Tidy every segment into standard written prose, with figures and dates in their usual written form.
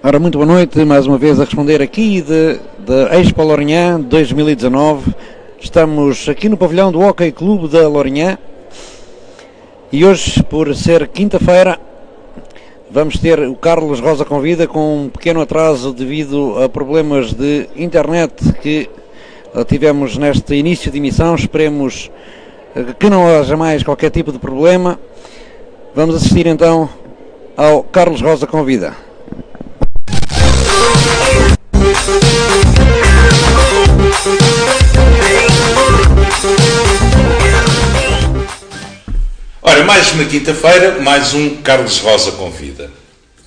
Ora, muito boa noite, mais uma vez a responder aqui da Expo Lourinhã 2019. Estamos aqui no pavilhão do Hockey Clube da Lourinhã e hoje, por ser quinta-feira, vamos ter o Carlos Rosa Convida com um pequeno atraso devido a problemas de internet que tivemos neste início de emissão. Esperemos que não haja mais qualquer tipo de problema. Vamos assistir então ao Carlos Rosa Convida. Ora, mais uma quinta-feira, mais um Carlos Rosa Convida.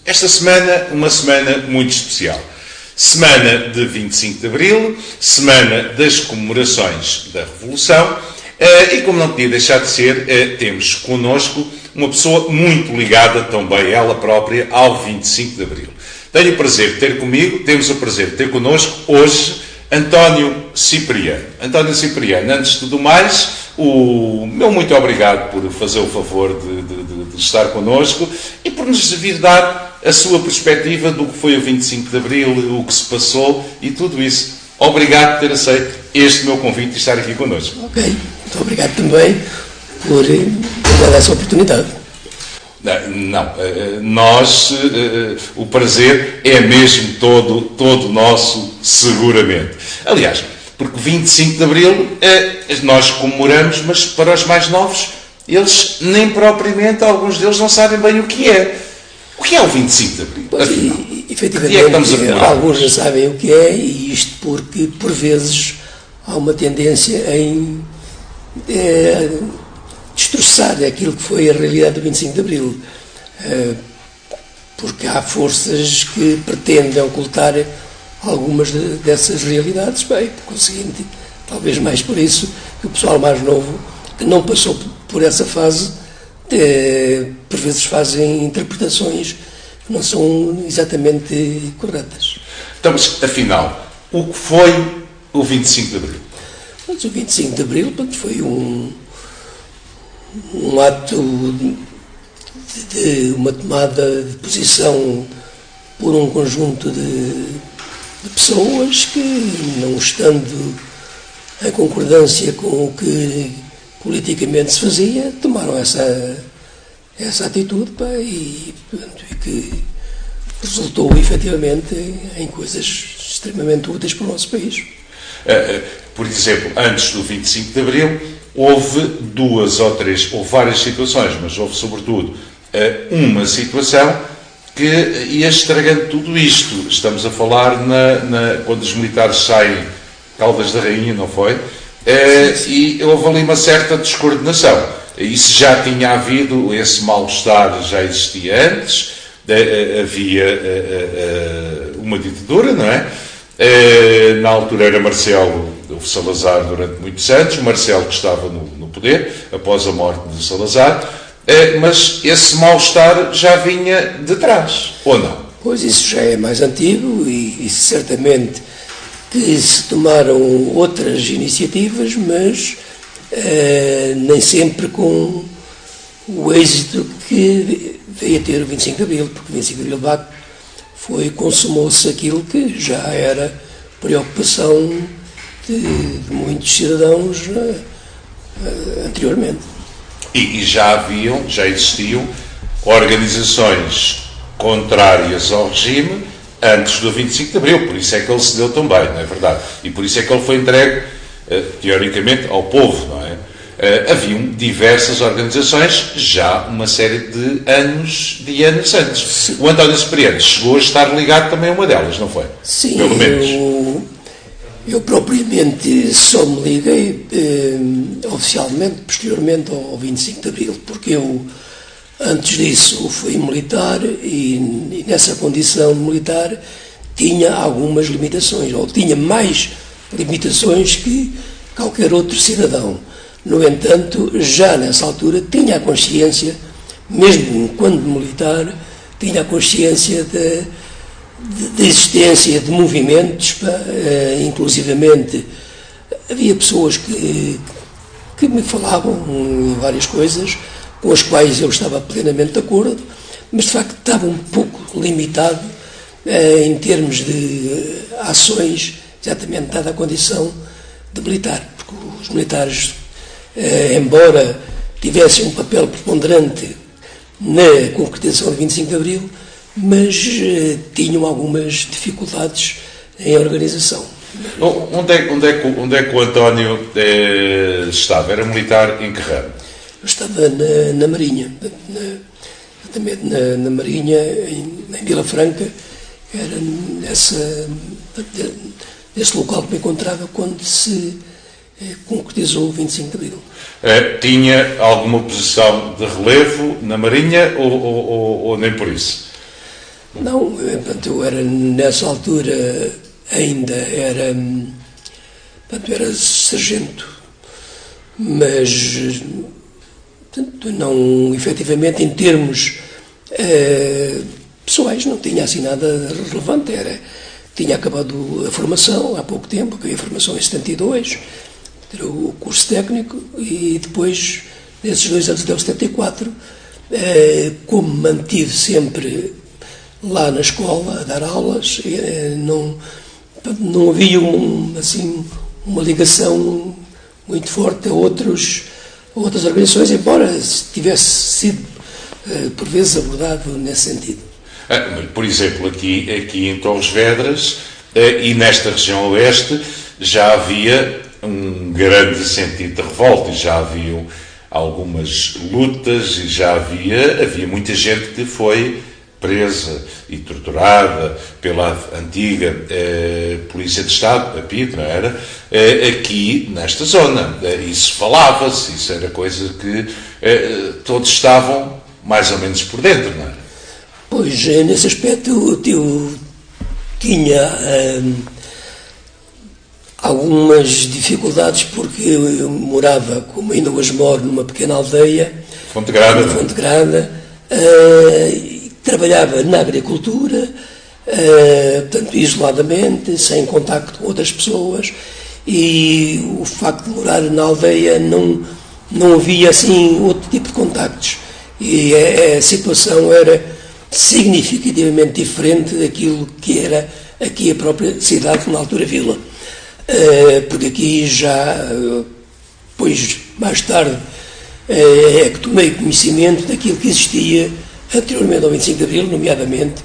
Esta semana, uma semana muito especial. Semana de 25 de Abril, semana das comemorações da Revolução, e como não podia deixar de ser, temos connosco uma pessoa muito ligada também ela própria ao 25 de Abril. Tenho o prazer de ter comigo, temos o prazer de ter connosco hoje António Cipriano. António Cipriano, antes de tudo mais, o meu muito obrigado por fazer o favor de estar connosco e por nos vir dar a sua perspectiva do que foi o 25 de Abril, o que se passou e tudo isso. Obrigado por ter aceito este meu convite e estar aqui connosco. Ok, muito obrigado também por dar essa oportunidade. Não, nós, o prazer é mesmo todo nosso, seguramente. Aliás, porque 25 de Abril nós comemoramos, mas para os mais novos, eles nem propriamente, alguns deles não sabem bem o que é. O que é o 25 de Abril? Pois, efetivamente, alguns não sabem o que é, e isto porque, por vezes, há uma tendência em destroçar aquilo que foi a realidade do 25 de Abril, porque há forças que pretendem ocultar algumas dessas realidades. Bem, por conseguinte, talvez mais por isso que o pessoal mais novo, que não passou por essa fase, por vezes fazem interpretações que não são exatamente corretas. Então, mas, afinal, o que foi o 25 de Abril? Mas o 25 de Abril foi um ato de uma tomada de posição por um conjunto de pessoas que, não estando em concordância com o que politicamente se fazia, tomaram essa atitude e que resultou efetivamente em coisas extremamente úteis para o nosso país. Por exemplo, antes do 25 de Abril, houve houve várias situações, mas houve sobretudo uma situação que ia estragando tudo isto. Estamos a falar quando os militares saem Caldas da Rainha, não foi? E houve ali uma certa descoordenação. Isso já tinha havido, esse mal-estar já existia antes, havia uma ditadura, não é? Na altura era Marcelo Salazar durante muitos anos, Marcelo que estava no poder, após a morte de Salazar, mas esse mal-estar já vinha de trás, ou não? Pois isso já é mais antigo e certamente que se tomaram outras iniciativas, mas nem sempre com o êxito que veio a ter o 25 de Abril, porque o 25 de Abril consumou-se aquilo que já era preocupação de muitos cidadãos anteriormente. E já existiam organizações contrárias ao regime antes do 25 de Abril, por isso é que ele se deu também, não é verdade? E por isso é que ele foi entregue, teoricamente, ao povo, não é? Haviam diversas organizações já uma série de anos antes. O António Cipriano chegou a estar ligado também a uma delas, não foi? Sim, pelo menos. Eu propriamente só me liguei oficialmente, posteriormente ao 25 de Abril, porque eu, antes disso, fui militar e nessa condição militar tinha algumas limitações, ou tinha mais limitações que qualquer outro cidadão. No entanto, já nessa altura tinha a consciência, mesmo quando militar, tinha a consciência da existência de movimentos, inclusivamente havia pessoas que me falavam em várias coisas, com as quais eu estava plenamente de acordo, mas de facto estava um pouco limitado em termos de ações, exatamente dada a condição de militar, porque os militares, embora tivessem um papel preponderante na concretização de 25 de Abril, mas tinham algumas dificuldades em organização. Onde é que o António estava? Era militar em que ramo? Eu estava na Marinha, na Marinha, em Vila Franca, era nesse local que me encontrava quando se concretizou o 25 de Abril. Tinha alguma posição de relevo na Marinha ou nem por isso? Não, eu era nessa altura ainda era sargento, mas não, efetivamente, em termos pessoais, não tinha assim nada relevante. Tinha acabado a formação há pouco tempo, acabei a formação em 72, o curso técnico, e depois, nesses 2 anos até o 74, como mantive sempre lá na escola a dar aulas, não havia uma ligação muito forte a outras organizações, embora tivesse sido por vezes abordado nesse sentido. Por exemplo, aqui em Torres Vedras e nesta região oeste já havia um grande sentido de revolta, e já haviam algumas lutas, e já havia muita gente que foi presa e torturada pela antiga Polícia de Estado, a PIDE, não era? Aqui, nesta zona. Isso falava-se, isso era coisa que todos estavam mais ou menos por dentro, não era? Pois, nesse aspecto, eu tinha algumas dificuldades, porque eu morava, como ainda hoje moro, numa pequena aldeia, Fonte Grada, trabalhava na agricultura, portanto, isoladamente, sem contacto com outras pessoas, e o facto de morar na aldeia não havia assim outro tipo de contactos, e a situação era significativamente diferente daquilo que era aqui a própria cidade, na altura vila, porque aqui já, depois, mais tarde, é que tomei conhecimento daquilo que existia anteriormente ao 25 de Abril, nomeadamente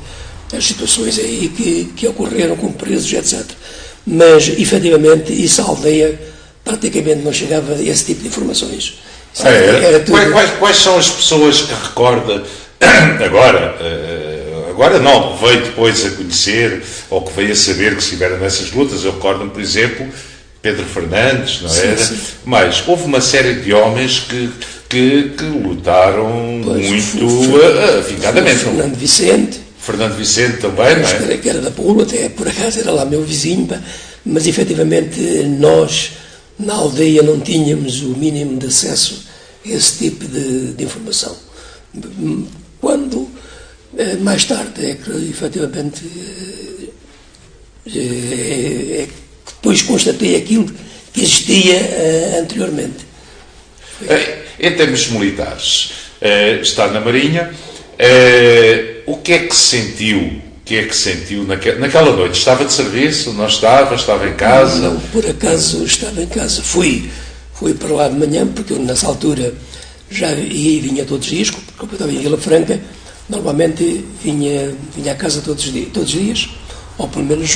as situações aí que ocorreram com presos, etc. Mas, efetivamente, isso à aldeia praticamente não chegava a esse tipo de informações. Era tudo... Quais são as pessoas que recorda agora não, veio depois a conhecer, ou que veio a saber que estiveram nessas lutas? Eu recordo-me, por exemplo, Pedro Fernandes, não era? Sim. Mas houve uma série de homens que lutaram muito afincadamente. Fernando Vicente também, não é? Que era da Pula, até por acaso era lá meu vizinho, mas efetivamente nós na aldeia não tínhamos o mínimo de acesso a esse tipo de informação. Quando, mais tarde, é que efetivamente depois constatei aquilo que existia anteriormente. Em termos militares, está na Marinha, o que é que sentiu naquela noite? Estava de serviço? Não estava? Estava em casa? Não, por acaso estava em casa. Fui para lá de manhã, porque eu nessa altura já ia e vinha todos os dias, porque eu estava em Vila Franca, normalmente vinha à casa todos os dias, ou pelo menos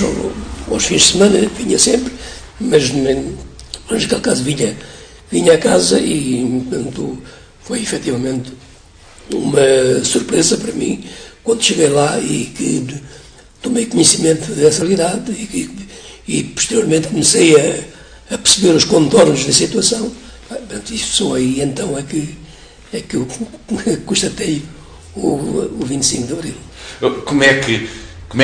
aos fins de semana vinha sempre, mas naquele caso vinha à casa, e portanto, foi efetivamente uma surpresa para mim quando cheguei lá e que tomei conhecimento dessa realidade e posteriormente comecei a perceber os contornos da situação. Isso só aí então é que eu constatei o 25 de Abril. Como é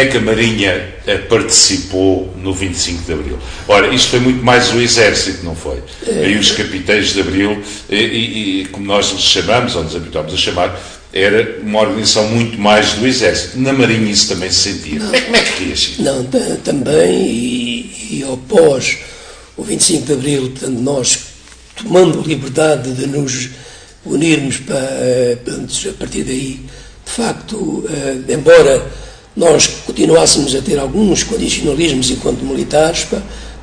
que a Marinha participou no 25 de Abril? Ora, isto foi muito mais o Exército, não foi? Aí os capitães de Abril, e como nós lhes chamamos, ou nos habituámos a chamar, era uma organização muito mais do Exército. Na Marinha isso também se sentia. Como é que reagiu? Não, também, e após o 25 de Abril, portanto, nós tomando liberdade de nos unirmos a partir daí, de facto, embora nós continuássemos a ter alguns condicionalismos enquanto militares,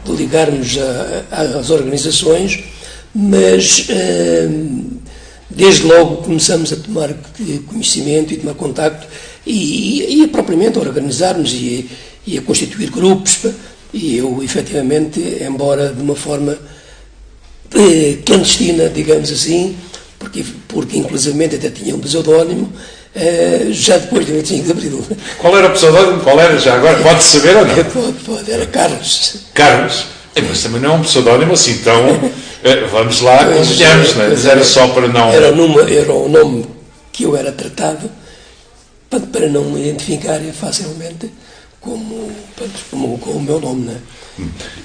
de ligarmos às organizações, mas desde logo começamos a tomar conhecimento e tomar contacto e propriamente a organizarmos e a constituir grupos, e eu, efetivamente, embora de uma forma clandestina, digamos assim, porque inclusivamente até tinha um pseudónimo, já depois do 25 de Abril. Qual era o pseudónimo? Qual era? Já agora? Pode saber ou não? Pode, era Carlos. Carlos? Mas também não é um pseudónimo assim, então vamos lá, convenhamos, não é? Mas era só para não... Era o nome que eu era tratado, para não me identificar facilmente com o meu nome, não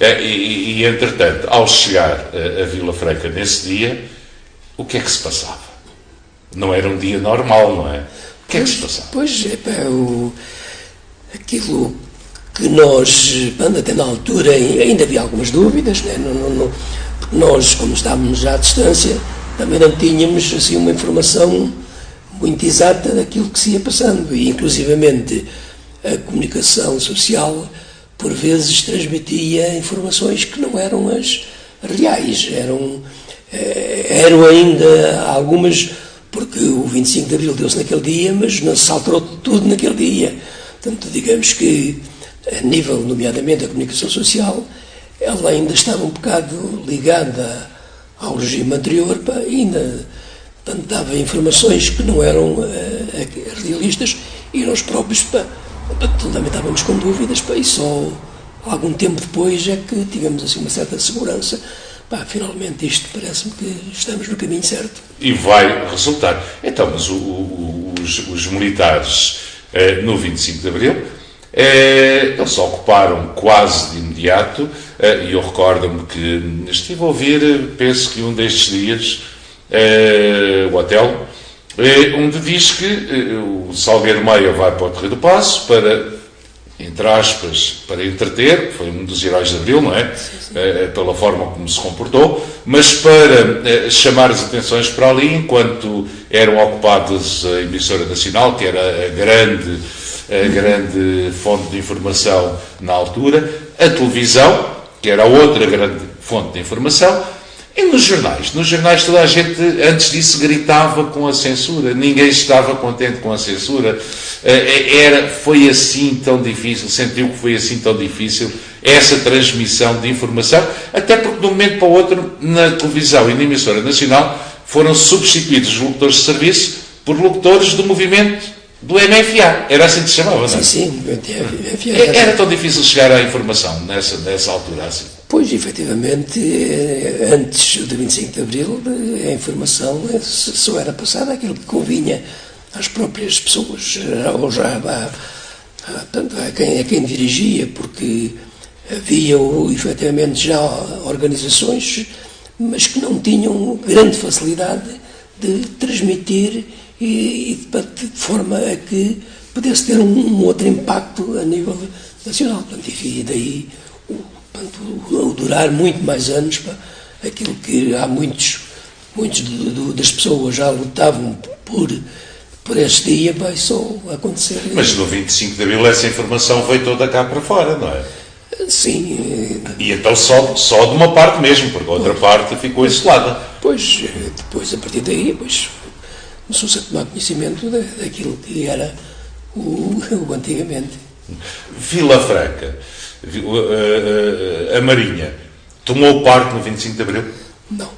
é? E entretanto, ao chegar a Vila Franca nesse dia, o que é que se passava? Não era um dia normal, não é? O que é que se passava? Pois, aquilo que nós, até na altura, ainda havia algumas dúvidas, né? Porque nós, como estávamos já à distância, também não tínhamos assim, uma informação muito exata daquilo que se ia passando, e inclusivamente a comunicação social por vezes transmitia informações que não eram as reais, eram ainda algumas, porque o 25 de Abril deu-se naquele dia, mas não se alterou tudo naquele dia. Portanto, digamos que a nível, nomeadamente, da comunicação social, ela ainda estava um bocado ligada ao regime anterior, ainda dava informações que não eram realistas, e nós próprios também estávamos com dúvidas, e só algum tempo depois é que tivemos assim uma certa segurança. Finalmente isto parece-me que estamos no caminho certo. E vai resultar. Então, mas os militares no 25 de Abril, eles ocuparam quase de imediato, e eu recordo-me que estive a ouvir, penso que um destes dias, o hotel, onde diz que o Salgueiro Maia vai para o Terreiro do Paço para, entre aspas, para entreter, foi um dos heróis de Abril, não é? Sim. Pela forma como se comportou, mas para chamar as atenções para ali, enquanto eram ocupadas a emissora nacional, que era a grande fonte de informação na altura, a televisão, que era a outra grande fonte de informação, e nos jornais toda a gente, antes disso, gritava com a censura, ninguém estava contente com a censura, foi assim tão difícil, sentiu que foi assim tão difícil essa transmissão de informação, até porque de um momento para o outro, na televisão e na emissora nacional, foram substituídos os locutores de serviço por locutores do movimento do MFA, era assim que se chamava, não é? Sim, MFA. Era tão difícil chegar à informação nessa altura, assim? Pois, efetivamente, antes do 25 de Abril, a informação só era passada aquilo que convinha às próprias pessoas, ou já a quem dirigia, porque havia, efetivamente, já organizações, mas que não tinham grande facilidade de transmitir e de forma a que pudesse ter um outro impacto a nível nacional. E daí o durar muito mais anos, aquilo que há muitos das pessoas já lutavam por esse dia, vai só acontecer. Mas no 25 de Abril essa informação veio toda cá para fora, não é? Sim. E então só de uma parte mesmo, porque a outra parte ficou isolada. Pois, depois, a partir daí, começou-se a tomar conhecimento daquilo que era o antigamente. Vila Franca, a Marinha, tomou parte no 25 de Abril? Não.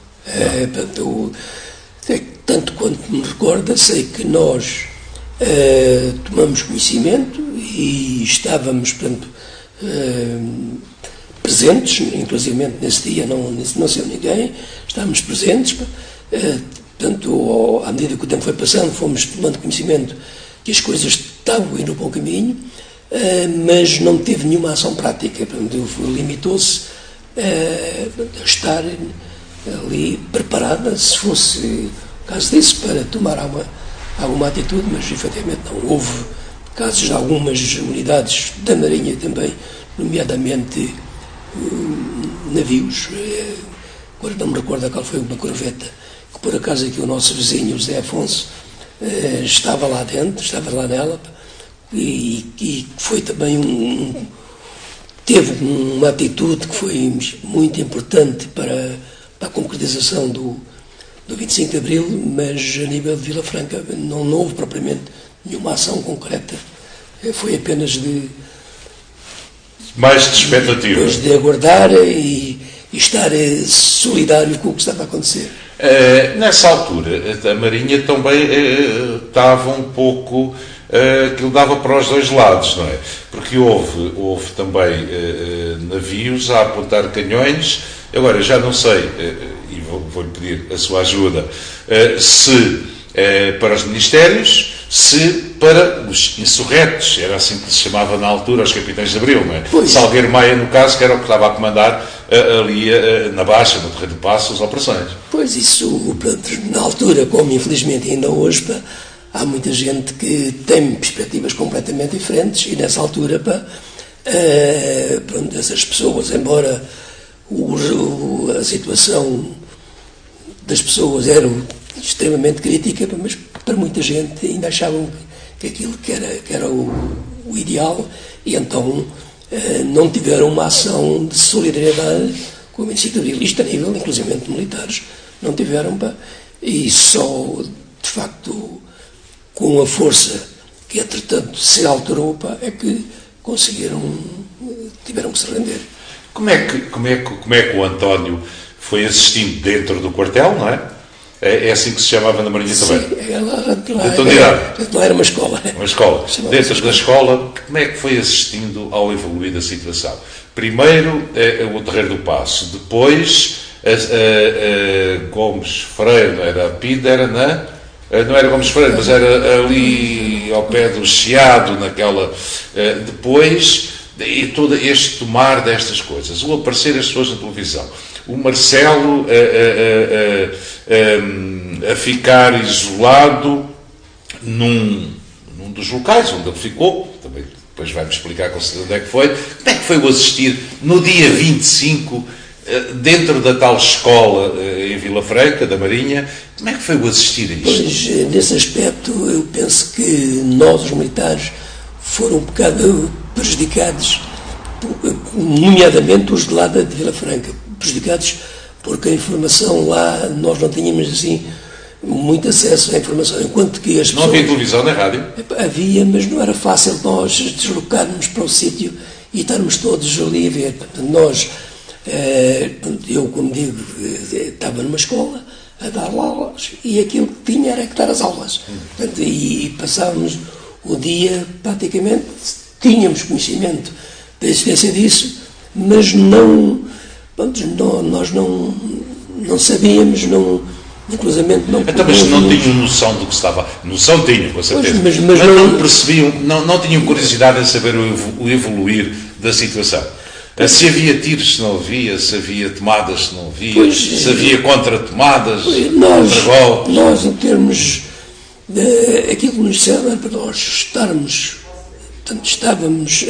Tanto quanto me recordo, sei que nós tomamos conhecimento e estávamos, presentes, inclusive nesse dia não saiu ninguém, estávamos presentes, à medida que o tempo foi passando, fomos tomando conhecimento que as coisas estavam a ir no bom caminho, mas não teve nenhuma ação prática. Limitou-se a estar ali preparada, se fosse o caso disso, para tomar alguma atitude, mas efetivamente não. Houve casos de algumas unidades da Marinha também, nomeadamente navios, agora não me recordo qual foi uma corveta, que que por acaso aqui o nosso vizinho, José Afonso, estava lá dentro, estava lá nela, e foi também teve uma atitude que foi muito importante para a concretização do 25 de Abril, mas a nível de Vila Franca não houve propriamente nenhuma ação concreta, foi apenas mais de expectativa. De aguardar e estar solidário com o que estava a acontecer. Nessa altura, a Marinha também estava um pouco... aquilo dava para os dois lados, não é? Porque houve também navios a apontar canhões. Agora, já não sei, e vou-lhe pedir a sua ajuda, se para os ministérios, se para os insurretos, era assim que se chamava na altura, os capitães de Abril, não é? Pois. Salgueiro Maia, no caso, que era o que estava a comandar ali na Baixa, no Terreiro do Paço, as operações. Pois isso, na altura, como infelizmente ainda hoje, há muita gente que tem perspectivas completamente diferentes e nessa altura, essas pessoas, embora a situação das pessoas era extremamente crítica, mas para muita gente ainda achavam que aquilo que era o ideal e então não tiveram uma ação de solidariedade com o 25 de Abril, isto a nível inclusive de militares, não tiveram, e só de facto com a força que entretanto se alterou, é que tiveram que se render. Como é que o António foi assistindo dentro do quartel, não é? É assim que se chamava na Marinha também? Sim, lá era uma escola. Uma escola. Dentro da escola, como é que foi assistindo ao evoluir da situação? Primeiro o Terreiro do Paço, depois Gomes Freire, não era a PIDE, não era Gomes Freire, mas era ali ao pé do Chiado, naquela... depois, e todo este tomar destas coisas, o aparecer as pessoas na televisão, o Marcelo a ficar isolado num dos locais onde ele ficou, também depois vai-me explicar onde é que foi. Como é que foi o assistir no dia 25, dentro da tal escola em Vila Franca, da Marinha, como é que foi o assistir a isto? Pois, nesse aspecto, eu penso que nós, os militares, foram um bocado prejudicados, nomeadamente os de lá de Vila Franca, prejudicados porque a informação lá, nós não tínhamos assim muito acesso à informação, enquanto que as pessoas... Não havia televisão nem rádio? Havia, mas não era fácil nós deslocarmos para o sítio e estarmos todos ali a ver. Portanto, nós, eu como digo, estava numa escola a dar aulas e aquilo que tinha era que dar as aulas. Portanto, e passávamos o dia praticamente, tínhamos conhecimento da existência disso, mas nós não sabíamos, inclusivamente não... Então, mas não tinham noção do que estava... Noção tinham, com certeza. Pois, mas não percebiam, não tinham curiosidade em saber o evoluir da situação. Se havia tiros, se não havia, se havia tomadas, se não havia, pois, se havia contra-tomadas, contra-golpes. Nós, em termos aquilo que nos disseram era para nós estarmos, portanto, estávamos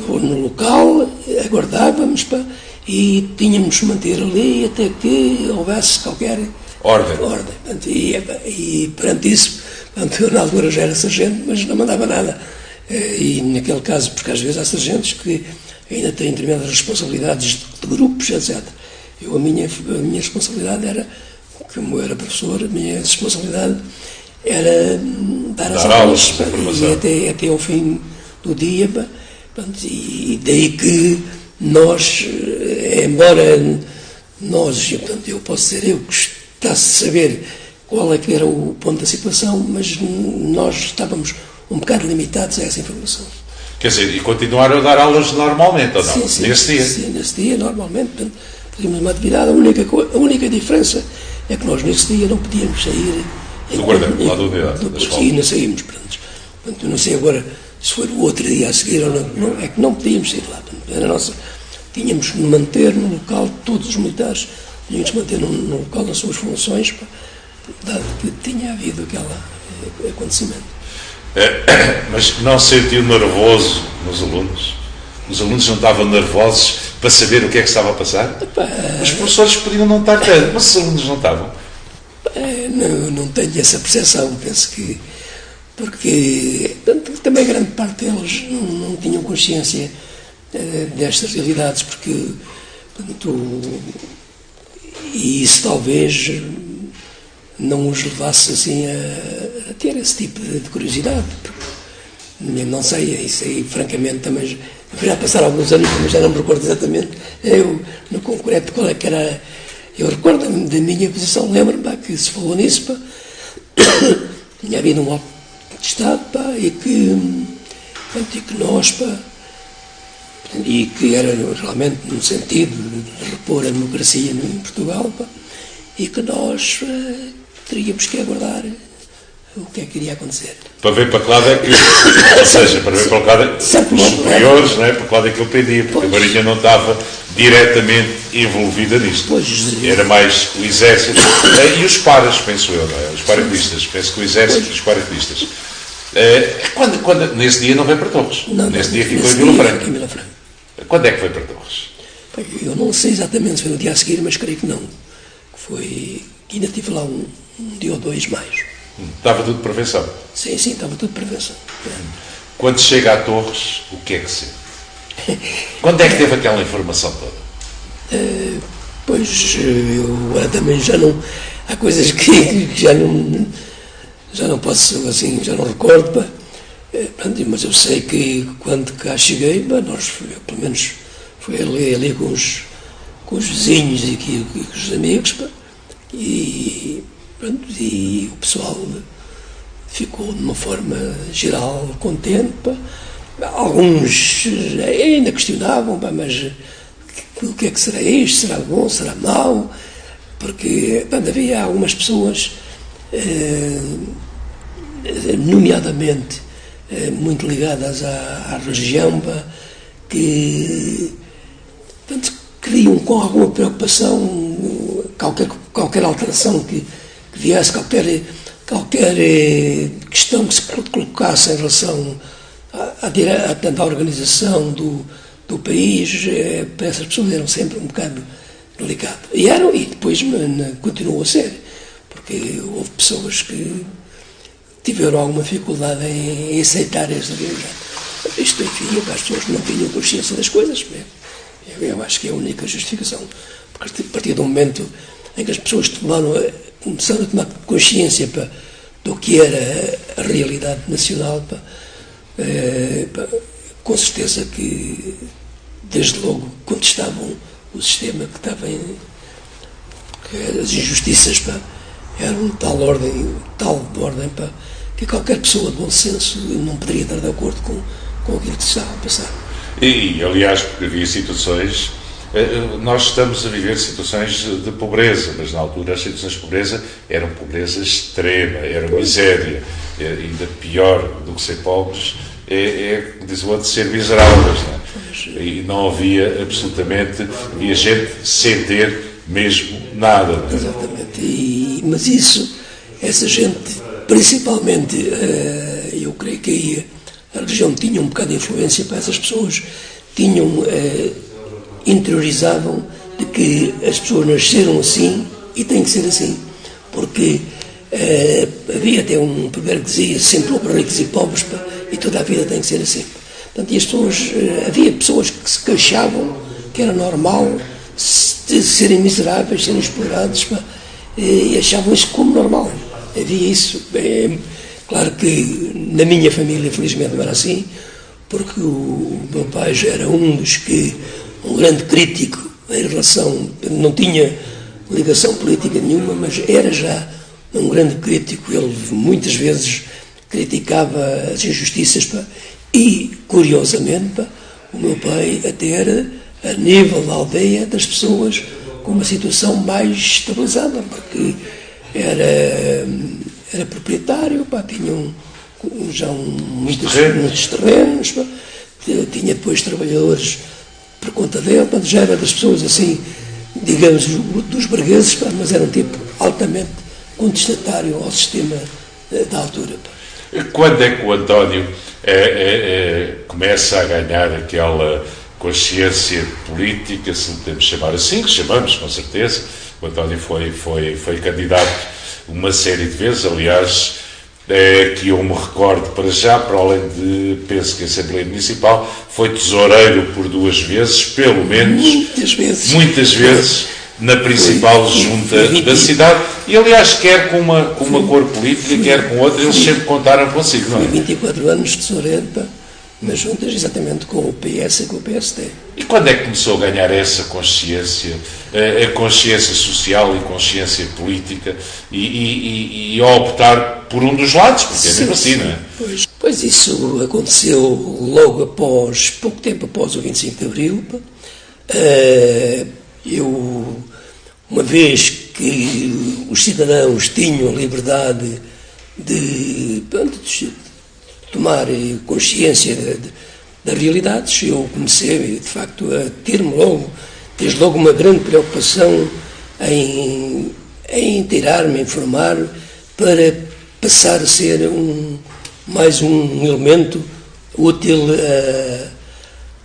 no local, aguardávamos e tínhamos que manter ali até que houvesse qualquer ordem. Portanto, e perante isso, portanto, eu na altura já era sargento, mas não mandava nada. E naquele caso, porque às vezes há sargentos que ainda têm determinadas responsabilidades de grupos, etc. A minha responsabilidade era, como eu era professor, a minha responsabilidade era dar as aulas e até ao fim do dia. Portanto, e daí que nós, embora nós, portanto, eu posso ser eu que gostasse de saber qual é que era o ponto da situação, mas nós estávamos um bocado limitados a essa informação. Quer dizer, e continuaram a dar aulas normalmente, ou não? Sim, nesse dia? Sim, nesse dia, normalmente. Portanto, fazíamos uma atividade, a única diferença é que nós nesse dia não podíamos sair... Do guarda-me, lá da unidade, da escola. E não saímos, portanto, eu não sei agora se foi o outro dia a seguir ou não, é que não podíamos sair lá. Portanto, tínhamos que manter no local, todos os militares tínhamos que manter no local das suas funções, dado que tinha havido aquele acontecimento. Mas não sentiu nervoso nos alunos? Os alunos não estavam nervosos para saber o que é que estava a passar? Os professores podiam não estar tanto, mas os alunos não estavam. Não tenho essa percepção, penso que... Porque também grande parte deles não tinham consciência destas realidades, porque e isso talvez não os levasse assim a ter esse tipo de curiosidade. Não sei, isso aí francamente também já passaram alguns anos, mas já não me recordo exatamente eu no concreto qual é que era. Eu recordo-me da minha posição, lembro-me que se falou nisso, pá, tinha havido um golpe de Estado, pá, e que nós, pá, e que era realmente no sentido de repor a democracia em Portugal, pá, e que nós teríamos que aguardar o que é que iria acontecer. Para ver para que lado é que... Ou seja, para ver para que lado é que... Os superiores, não é? Para que lado é que eu pendia, porque a Marinha não estava diretamente envolvida nisto. Era mais o Exército e os paras, penso eu, não é? Os paraquedistas. Penso que o Exército e os paraquedistas. Nesse dia não veio para Torres. Nesse dia ficou em Vila Franca. Quando é que foi para Torres? Eu não sei exatamente se foi no dia a seguir, mas creio que não. Que ainda tive lá um dia ou dois mais. Estava tudo de prevenção? Sim, estava tudo de prevenção. Quando chega a Torres, o que é que sente? Quando é que teve aquela informação toda? Pois, eu também já não... Há coisas que já não posso, assim, já não recordo, pá. Mas eu sei que quando cá cheguei, pá, eu, pelo menos, fui ali com os vizinhos e com os amigos, pá, e o pessoal ficou de uma forma geral contente, pá. Alguns ainda questionavam, pá, mas o que é que será isto? Será bom? Será mau? Porque havia algumas pessoas, nomeadamente muito ligadas à região, pá, que queriam com alguma preocupação qualquer alteração que viesse, qualquer questão que se colocasse em relação à organização do país, para essas pessoas eram sempre um bocado delicado. E depois continuou a ser, porque houve pessoas que tiveram alguma dificuldade em aceitar esta realidade. Isto, enfim, para as pessoas que não tinham consciência das coisas, eu acho que é a única justificação. Porque a partir do momento em que as pessoas começaram a tomar consciência do que era a realidade nacional, com certeza que, desde logo, contestavam o sistema que estava que as injustiças eram de tal ordem, que qualquer pessoa de bom senso não poderia estar de acordo com aquilo que se estava a passar. E aliás, porque havia situações... Nós estamos a viver situações de pobreza, mas na altura as situações de pobreza eram pobreza extrema, era miséria, ainda pior do que ser pobres, diz o outro, ser miseráveis, não é? E não havia absolutamente, havia gente sem ter mesmo nada. Não é? Exatamente, mas essa gente, principalmente, eu creio que aí a religião tinha um bocado de influência para essas pessoas, interiorizavam de que as pessoas nasceram assim e têm que ser assim, porque havia até um provérbio que dizia sempre houve ricos e pobres, e toda a vida tem que ser assim. Portanto, e as pessoas, havia pessoas que se queixavam que era normal de serem miseráveis, serem explorados, e achavam isso como normal. Havia isso. Claro que na minha família, infelizmente, não era assim, porque o meu pai já era um grande crítico em relação, não tinha ligação política nenhuma, mas era já um grande crítico. Ele muitas vezes criticava as injustiças, e, curiosamente, o meu pai até era, a nível da aldeia, das pessoas com uma situação mais estabilizada, porque era proprietário, tinha já muitos terrenos, tinha depois trabalhadores por conta dele, já era das pessoas assim, digamos, dos burgueses, mas era um tipo altamente contestatário ao sistema da altura. Quando é que o António começa a ganhar consciência política, se lhe podemos chamar assim, que chamamos, com certeza. O António foi candidato uma série de vezes, aliás, que eu me recordo para já, para além de, penso que a Assembleia Municipal, foi tesoureiro por 2 vezes, pelo menos, muitas vezes, na principal junta da cidade, e aliás, quer com uma cor política, quer com outra, eles sempre contaram consigo, não é? 24 anos de tesoureiro, nas juntas, exatamente com o PS e com o PSD. E quando é que começou a ganhar essa consciência, a consciência social e consciência política, e a optar por um dos lados, porque é mesmo assim, não é? Pois isso aconteceu logo após, pouco tempo após o 25 de Abril. Eu, uma vez que os cidadãos tinham a liberdade de tomar consciência das realidades, eu comecei, de facto, a ter-me desde logo uma grande preocupação em inteirar-me, informar, para passar a ser mais um elemento útil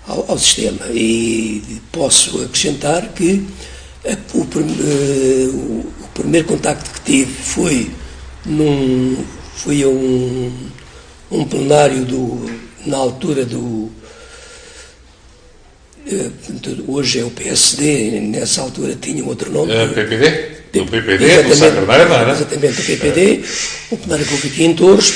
ao sistema. E posso acrescentar que o primeiro contacto que tive foi a um plenário na altura hoje é o PSD, nessa altura tinha outro nome. PPD? Do PPD, do Sá Carneiro, não era? Exatamente, do PPD, o plenário que houve aqui em Torres.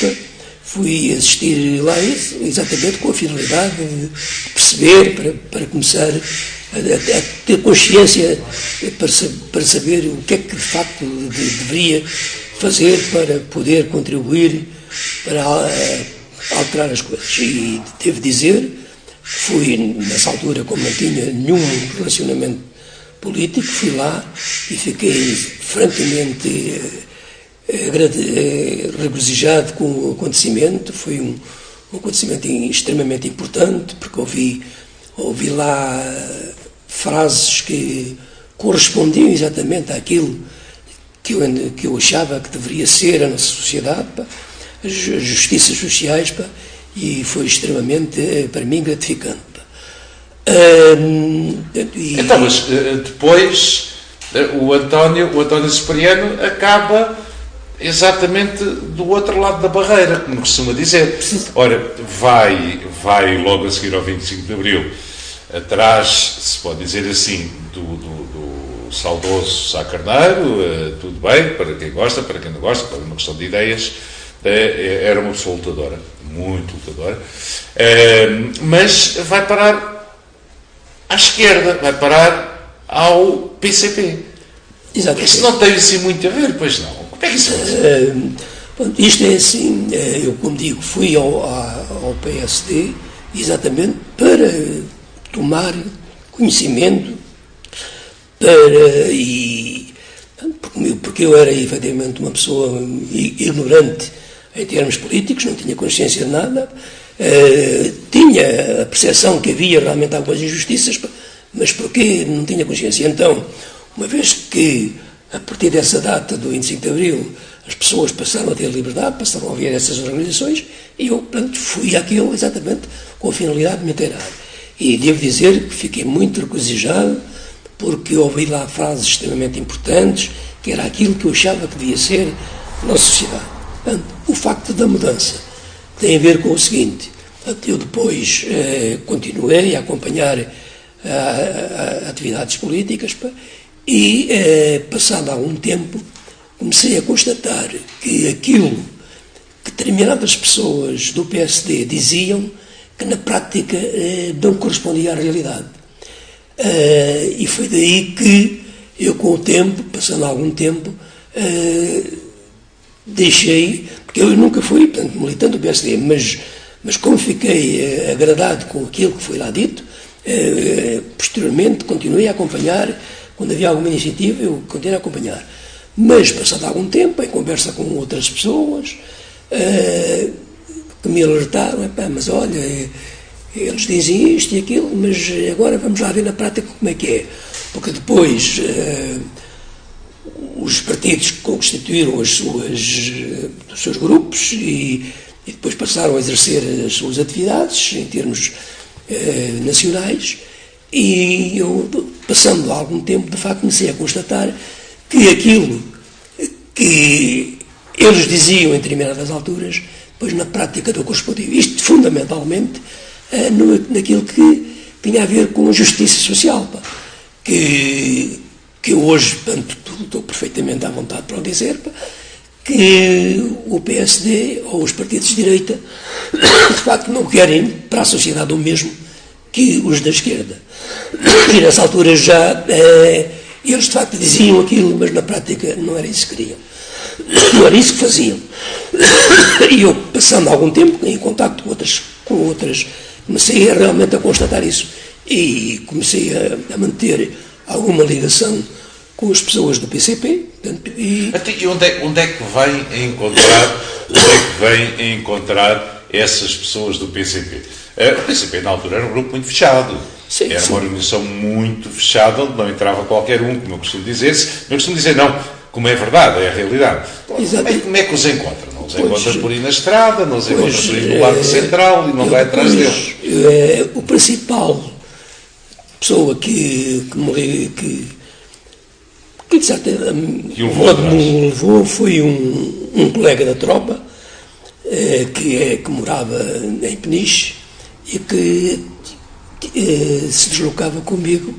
Fui assistir lá exatamente com a finalidade de perceber, para começar a ter consciência, para saber o que é que de facto deveria fazer para poder contribuir para alterar as coisas. E devo dizer, fui nessa altura, como não tinha nenhum relacionamento político, fui lá e fiquei francamente regozijado com o acontecimento. Foi um acontecimento extremamente importante, porque ouvi lá frases que correspondiam exatamente àquilo que eu achava que deveria ser a nossa sociedade, as justiças sociais, e foi extremamente, para mim, gratificante. Então, mas depois o António Cipriano acaba exatamente do outro lado da barreira, como costuma dizer. Ora, vai logo a seguir ao 25 de Abril, atrás, se pode dizer assim, do saudoso Sá Carneiro. Tudo bem, para quem gosta, para quem não gosta, para uma questão de ideias. Era uma pessoa lutadora, muito lutadora, mas vai parar à esquerda, vai parar ao PCP. Exatamente. Isso não tem assim muito a ver, pois não? Como é que isso é? Isto é assim, eu, como digo, fui ao PSD exatamente para tomar conhecimento, porque eu era efetivamente uma pessoa ignorante em termos políticos, não tinha consciência de nada, tinha a percepção que havia realmente algumas injustiças, mas porquê não tinha consciência? Então, uma vez que, a partir dessa data do 25 de Abril, as pessoas passaram a ter liberdade, passaram a haver essas organizações, e eu, portanto, fui àquilo exatamente com a finalidade de me inteirar. E devo dizer que fiquei muito regozijado, porque ouvi lá frases extremamente importantes, que era aquilo que eu achava que devia ser a nossa sociedade. Portanto, o facto da mudança tem a ver com o seguinte: eu depois continuei a acompanhar atividades políticas, e, passado algum tempo, comecei a constatar que aquilo que determinadas pessoas do PSD diziam, que na prática não correspondia à realidade. E foi daí que eu, com o tempo, passando algum tempo, deixei, porque eu nunca fui, portanto, militante do PSD, mas como fiquei agradado com aquilo que foi lá dito, posteriormente continuei a acompanhar. Quando havia alguma iniciativa, eu continuei a acompanhar. Mas, passado algum tempo, em conversa com outras pessoas, que me alertaram, mas olha, eles dizem isto e aquilo, mas agora vamos lá ver na prática como é que é. Porque depois os partidos constituíram os seus grupos e depois passaram a exercer as suas atividades em termos nacionais, e eu, passando algum tempo, de facto comecei a constatar que aquilo que eles diziam em determinadas alturas, depois na prática não correspondia. Isto fundamentalmente naquilo que tinha a ver com a justiça social, pá, que eu hoje, portanto, estou perfeitamente à vontade para o dizer, pá, que o PSD ou os partidos de direita de facto não querem para a sociedade o mesmo que os da esquerda. E nessa altura já eles de facto diziam aquilo, mas na prática não era isso que queriam, não era isso que faziam. E eu, passando algum tempo em contacto com outras, comecei realmente a constatar isso e comecei a manter alguma ligação com as pessoas do PCP. Portanto, e onde é que vem encontrar essas pessoas do PCP? O PCP na altura era um grupo muito fechado. Sim, era uma organização muito fechada, onde não entrava qualquer um, como eu costumo dizer. Não, como é verdade, é a realidade. Como é que os encontra? Não os encontra por ir na estrada, não os encontra por ir no Largo Central e não vai atrás deles. O principal pessoa que de certa modo me levou foi um colega da tropa que morava em Peniche e que se deslocava comigo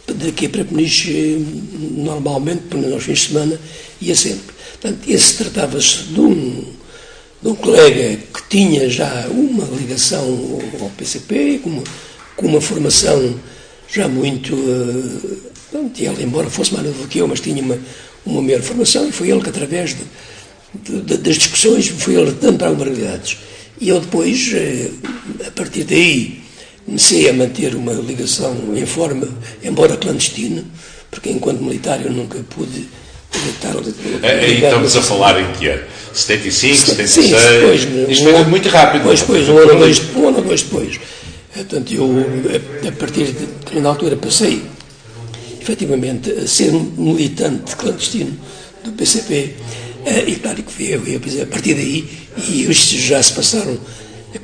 daqui para Peniche normalmente, nos fins de semana, ia sempre. Portanto, esse tratava-se de um colega que tinha já uma ligação ao PCP, com uma formação já muito... ele, embora fosse mais novo que eu, mas tinha uma maior formação, e foi ele que, através das discussões, foi ele dando para algumas realidades. E eu depois, a partir daí, comecei a manter uma ligação em forma, embora clandestina, porque enquanto militar eu nunca pude estar... Aí estamos a falar em que ano? 75, 76? Depois, isto foi muito rápido. Depois, um ano ou dois depois. Portanto, eu, a partir de determinada altura, passei efetivamente a ser um militante clandestino do PCP, e claro que eu, a partir daí, e isto já se passaram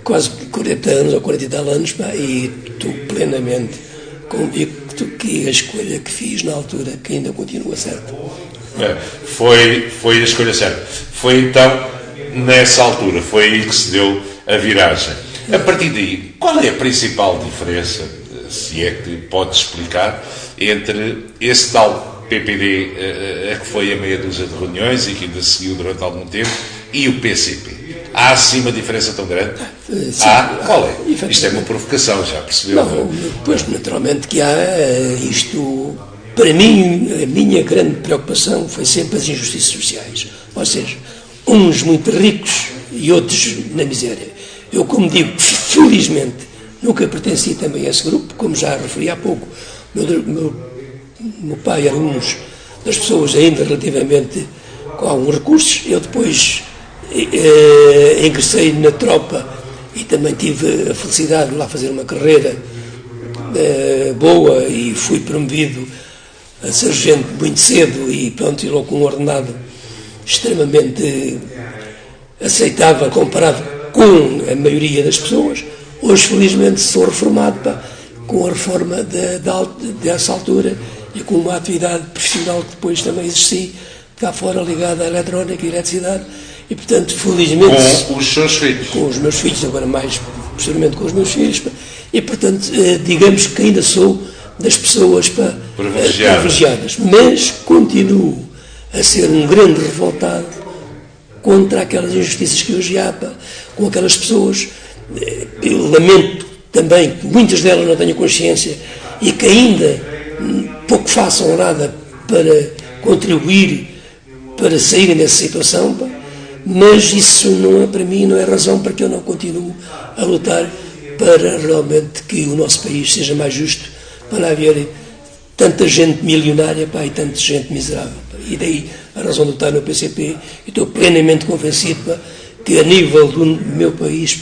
quase 40 anos ou 40 e tal anos, e estou plenamente convicto que a escolha que fiz na altura que ainda continua certa. Foi a escolha certa. Foi então, nessa altura, foi aí que se deu a viragem. A partir daí, qual é a principal diferença, se é que pode explicar, entre esse tal PPD, que foi a meia dúzia de reuniões e que ainda seguiu durante algum tempo, e o PCP? Há assim uma diferença tão grande? Sim, qual é? Isto é uma provocação, já percebeu? Não, pois naturalmente que há isto. Para mim, a minha grande preocupação foi sempre as injustiças sociais. Ou seja, uns muito ricos e outros na miséria. Eu, como digo, felizmente, nunca pertenci também a esse grupo, como já referi há pouco. Meu pai era um das pessoas ainda relativamente com alguns recursos. Eu depois ingressei na tropa e também tive a felicidade de lá fazer uma carreira boa e fui promovido a sargento muito cedo e pronto, e logo com um ordenado extremamente aceitável comparado com a maioria das pessoas. Hoje, felizmente, sou reformado com a reforma dessa altura e com uma atividade profissional que depois também exerci cá fora, ligada à eletrónica e eletricidade, e portanto, felizmente... Com os seus filhos? Com os meus filhos, agora mais posteriormente com os meus filhos, e portanto, digamos que ainda sou das pessoas privilegiadas, mas continuo a ser um grande revoltado contra aquelas injustiças que hoje há, com aquelas pessoas. Eu lamento também que muitas delas não tenham consciência e que ainda pouco façam nada para contribuir para saírem dessa situação, mas isso não é, para mim, não é razão para que eu não continue a lutar para realmente que o nosso país seja mais justo, para haver tanta gente milionária e tanta gente miserável. E daí a razão de estar no PCP, e estou plenamente convencido que a nível do meu país,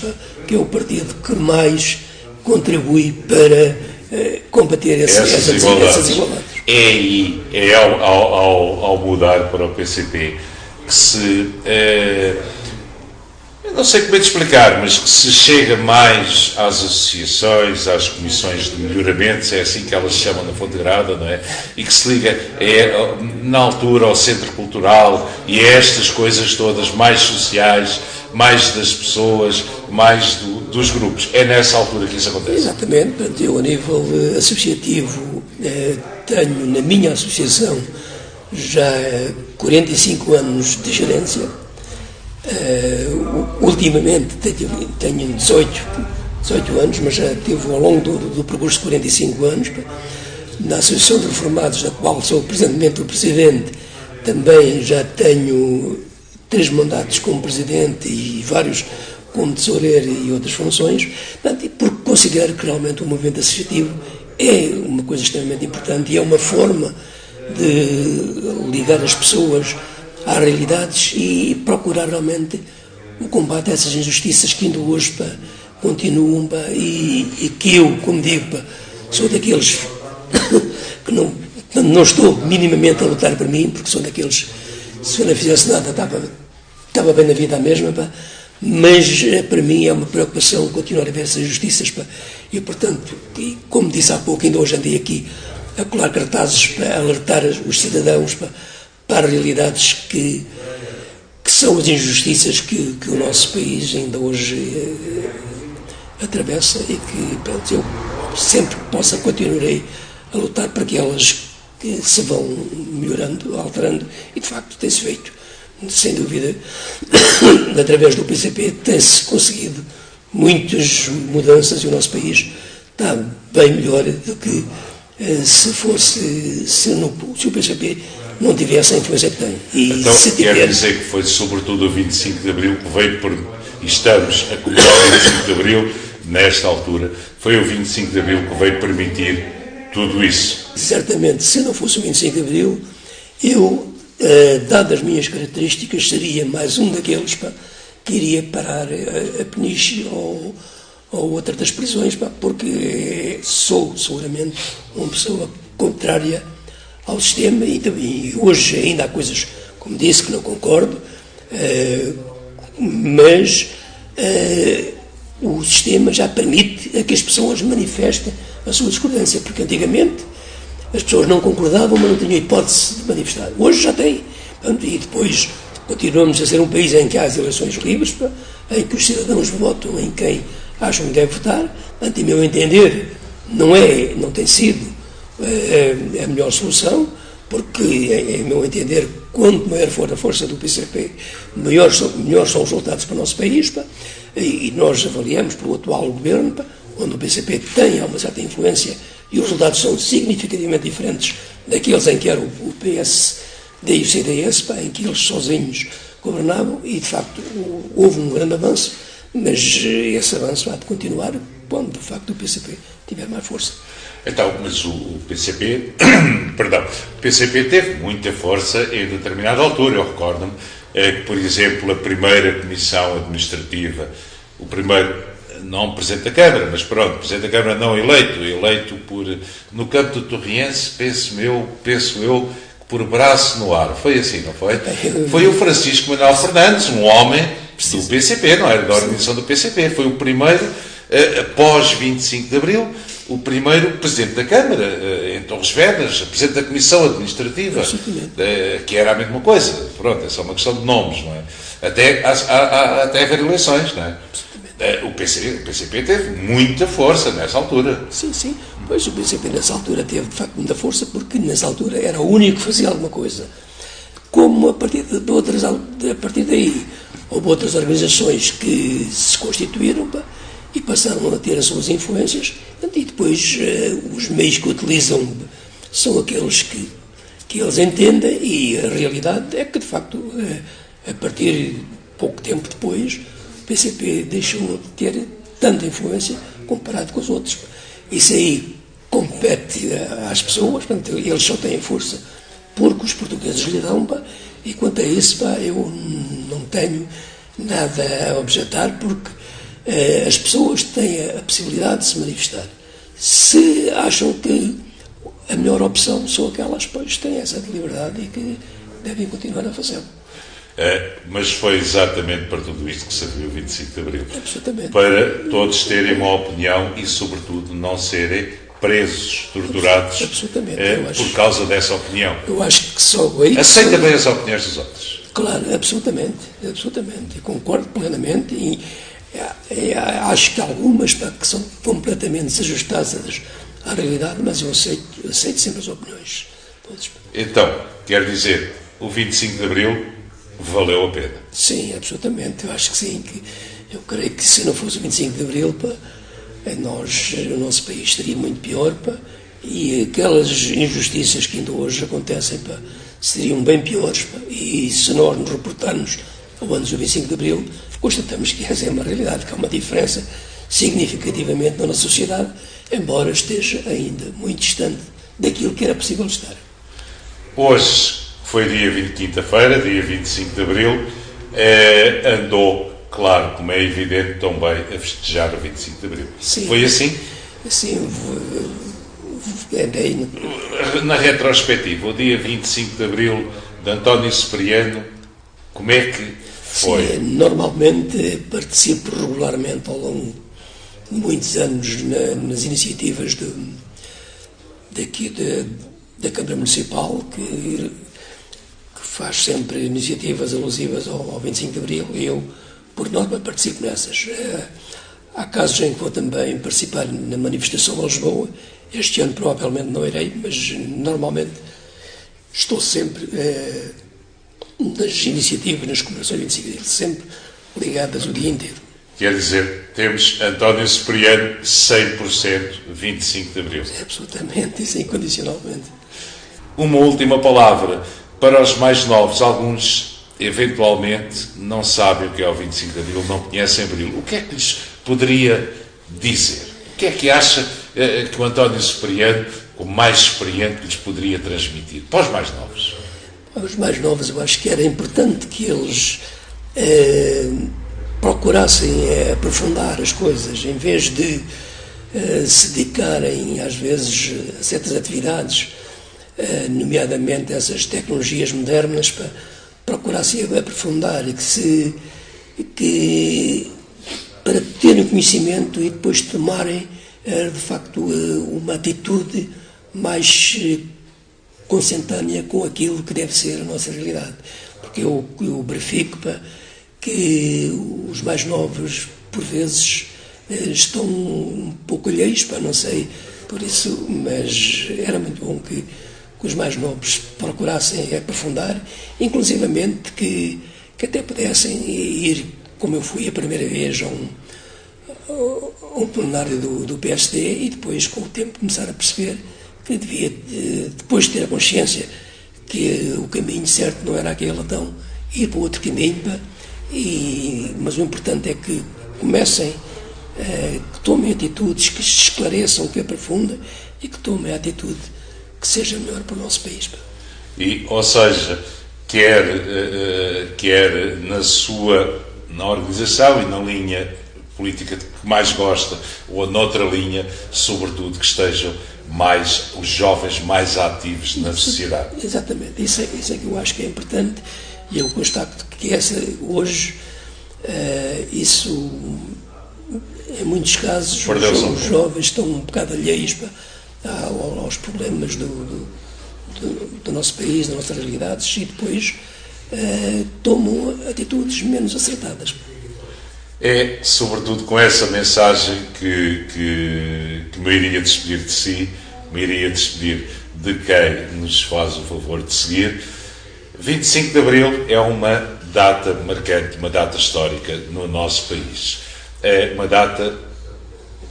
que é o partido que mais contribui para combater essas desigualdades. É ao mudar para o PCP que se Eu não sei como é de explicar, mas que se chega mais às associações, às comissões de melhoramentos, é assim que elas se chamam na Fontegrada, não é? E que se liga, na altura, ao centro cultural e a estas coisas todas mais sociais, mais das pessoas, mais dos grupos. É nessa altura que isso acontece. Exatamente. Portanto, eu, a nível associativo, tenho na minha associação já 45 anos de gerência. Ultimamente tenho 18 anos, mas já tive ao longo do percurso de 45 anos. Na Associação de Reformados, da qual sou presentemente o presidente, também já tenho 3 mandatos como presidente e vários como tesoureiro e outras funções, porque considero que realmente o movimento associativo é uma coisa extremamente importante e é uma forma de ligar as pessoas às realidades e procurar realmente o combate a essas injustiças que ainda hoje continuam e que eu, como digo, sou daqueles que não estou minimamente a lutar por mim, porque sou daqueles, se eu não fizesse nada estava bem na vida à mesma, mas para mim é uma preocupação continuar a ver essas injustiças e, portanto, como disse há pouco, ainda hoje andei aqui a colar cartazes para alertar os cidadãos para as realidades que são as injustiças que o nosso país ainda hoje atravessa e que, pronto, eu sempre que possa continuarei a lutar para que elas se vão melhorando, alterando, e de facto tem-se feito, sem dúvida. Através do PCP tem-se conseguido muitas mudanças e o nosso país está bem melhor do que se o PCP não tivesse a influência que tem. E então, se tiver... quer dizer que foi sobretudo o 25 de Abril que veio e estamos a comemorar o 25 de Abril, nesta altura, foi o 25 de Abril que veio permitir tudo isso. Certamente, se não fosse o 25 de Abril, eu, dadas as minhas características, seria mais um daqueles que iria parar a Peniche ou outra das prisões, porque sou seguramente uma pessoa contrária ao sistema e hoje ainda há coisas, como disse, que não concordo, mas o sistema já permite que as pessoas manifestem a sua discordância, porque antigamente as pessoas não concordavam, mas não tinham hipótese de manifestar. Hoje já tem. E depois continuamos a ser um país em que há as eleições livres, em que os cidadãos votam em quem acham que deve votar. A meu entender, não tem sido a melhor solução, porque, em meu entender, quanto maior for a força do PCP, melhor são os resultados para o nosso país, e nós avaliamos pelo atual governo, onde o PCP tem uma certa influência e os resultados são significativamente diferentes daqueles em que era o PSD e o CDS, em que eles sozinhos governavam, e de facto houve um grande avanço, mas esse avanço há de continuar quando de facto o PCP tiver mais força. Então, mas o PCP, o PCP teve muita força em determinada altura. Eu recordo-me que, por exemplo, a primeira comissão administrativa, o primeiro, não Presidente da Câmara, mas pronto, Presidente da Câmara não eleito no campo do Torriense, penso eu, por braço no ar. Foi assim, não foi? Foi o Francisco Manuel Fernandes, um homem do PCP, não era da organização do PCP, foi o primeiro, após 25 de Abril, o primeiro Presidente da Câmara, em Torres Vedras, Presidente da Comissão Administrativa, que era a mesma coisa. Pronto, é só uma questão de nomes, não é? Até haver eleições, não é? O PCP teve muita força nessa altura. Sim. Pois o PCP nessa altura teve, de facto, muita força, porque nessa altura era o único que fazia alguma coisa. Como a partir daí houve outras organizações que se constituíram e passaram a ter as suas influências, e depois os meios que utilizam são aqueles que eles entendem, e a realidade é que, de facto, a partir de pouco tempo depois, o PCP deixou de ter tanta influência comparado com os outros. Isso aí compete às pessoas, portanto, eles só têm força porque os portugueses lhe dão, e quanto a isso, eu não tenho nada a objetar, porque as pessoas têm a possibilidade de se manifestar. Se acham que a melhor opção são aquelas, pois têm essa liberdade e que devem continuar a fazê-lo. Mas foi exatamente para tudo isto que serviu o 25 de Abril. Absolutamente. Para todos terem uma opinião e, sobretudo, não serem presos, torturados por causa dessa opinião. Eu acho que só aí... Aceita bem as opiniões dos outros. Claro, absolutamente. Eu concordo plenamente e acho que algumas que são completamente desajustadas à realidade, mas eu aceito sempre as opiniões. Então, quer dizer, o 25 de Abril valeu a pena. Sim, absolutamente. Eu acho que sim. Eu creio que se não fosse o 25 de Abril, o nosso país estaria muito pior, e aquelas injustiças que ainda hoje acontecem seriam bem piores. E se nós nos reportarmos ao ano do 25 de Abril, constatamos que essa é uma realidade, que há uma diferença significativamente na nossa sociedade, embora esteja ainda muito distante daquilo que era possível estar. Hoje foi quinta-feira, dia 25 de Abril, andou, claro, como é evidente, também a festejar o 25 de Abril. Sim. Foi assim? Sim. Na retrospectiva, o dia 25 de Abril de António Cipriano, como é que foi? Sim, normalmente participo regularmente ao longo de muitos anos nas iniciativas da Câmara Municipal, que faz sempre iniciativas alusivas ao 25 de Abril, e eu, por norma, participo nessas. Há casos em que vou também participar na manifestação de Lisboa. Este ano provavelmente não irei, mas normalmente estou sempre nas iniciativas, nas comemorações 25 de Abril, sempre ligadas o dia inteiro. Quer dizer, temos António Cipriano 100% 25 de Abril. Absolutamente, isso incondicionalmente. Uma última palavra para os mais novos. Alguns, eventualmente, não sabem o que é o 25 de Abril, não conhecem Abril. O que é que lhes poderia dizer? O que é que acha que o António Cipriano, como mais experiente, lhes poderia transmitir? Para os mais novos. Para os mais novos, eu acho que era importante que eles procurassem aprofundar as coisas, em vez de se dedicarem, às vezes, a certas atividades, nomeadamente essas tecnologias modernas, para procurassem aprofundar e para terem conhecimento e depois tomarem, de facto, uma atitude mais consentânea com aquilo que deve ser a nossa realidade. Porque eu verifico que os mais novos, por vezes, estão um pouco alheios, não sei, por isso, mas era muito bom que os mais novos procurassem aprofundar, inclusivamente que até pudessem ir, como eu fui a primeira vez a um plenário do PSD, e depois, com o tempo, começar a perceber que devia, depois de ter a consciência que o caminho certo não era aquele, então ir para outro caminho. Mas o importante é que comecem, que tomem atitudes que se esclareçam, que aprofundem, e que tomem a atitude que seja melhor para o nosso país. Ou seja, quer na organização e na linha política que mais gosta, ou noutra linha, sobretudo, que estejam os jovens mais ativos na sociedade. Exatamente, isso é que eu acho que é importante, e eu constato que hoje, isso, em muitos casos, os jovens estão um bocado alheios aos problemas do nosso país, das nossas realidades, e depois tomam atitudes menos acertadas. É, sobretudo, com essa mensagem que me iria despedir de si, me iria despedir de quem nos faz o favor de seguir. 25 de Abril é uma data marcante, uma data histórica no nosso país. É uma data,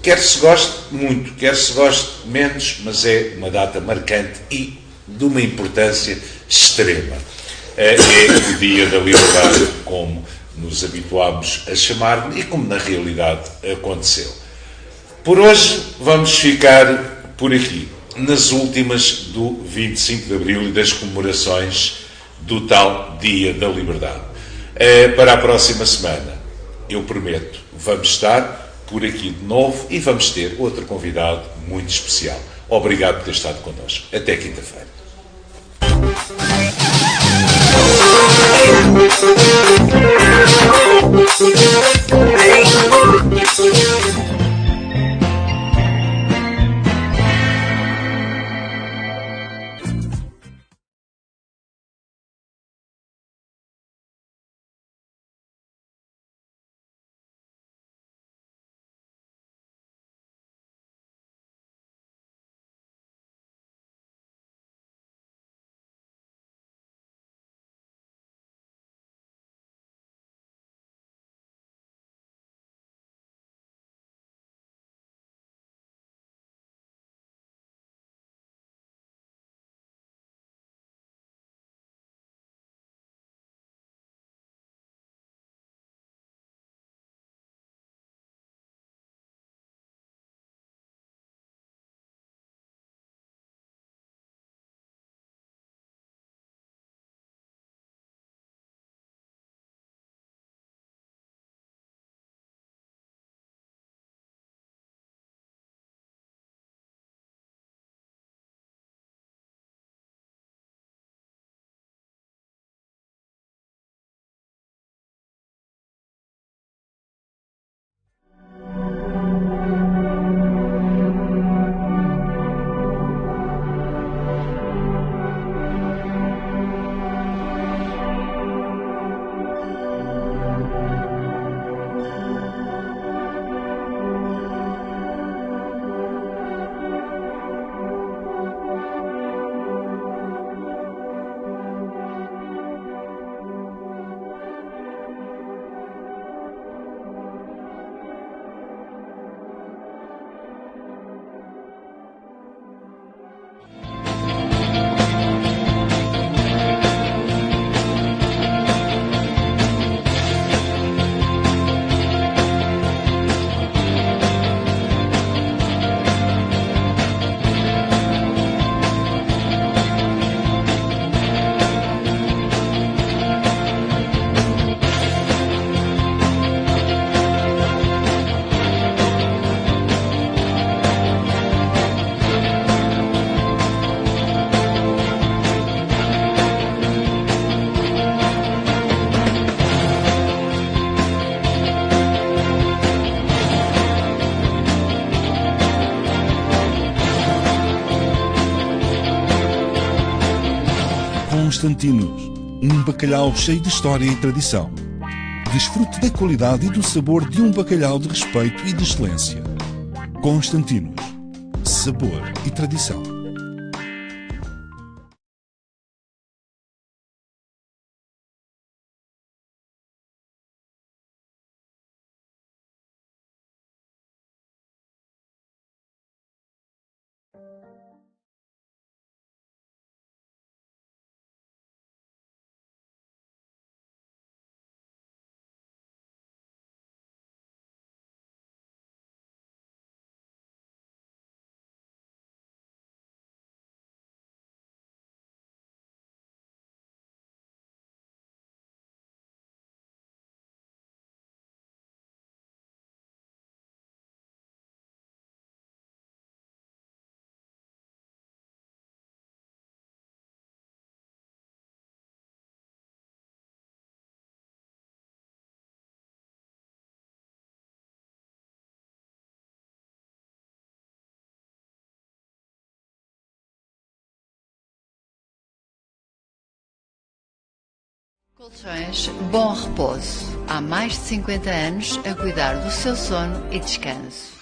quer se goste muito, quer se goste menos, mas é uma data marcante e de uma importância extrema. É o Dia da Liberdade, como nos habituámos a chamar e como na realidade aconteceu. Por hoje vamos ficar por aqui, nas últimas do 25 de Abril e das comemorações do tal Dia da Liberdade. Para a próxima semana, eu prometo, vamos estar por aqui de novo e vamos ter outro convidado muito especial. Obrigado por ter estado connosco. Até quinta-feira. Constantinos, um bacalhau cheio de história e tradição. Desfrute da qualidade e do sabor de um bacalhau de respeito e de excelência. Constantinos, sabor e tradição. Colchões Bom Repouso. Há mais de 50 anos a cuidar do seu sono e descanso.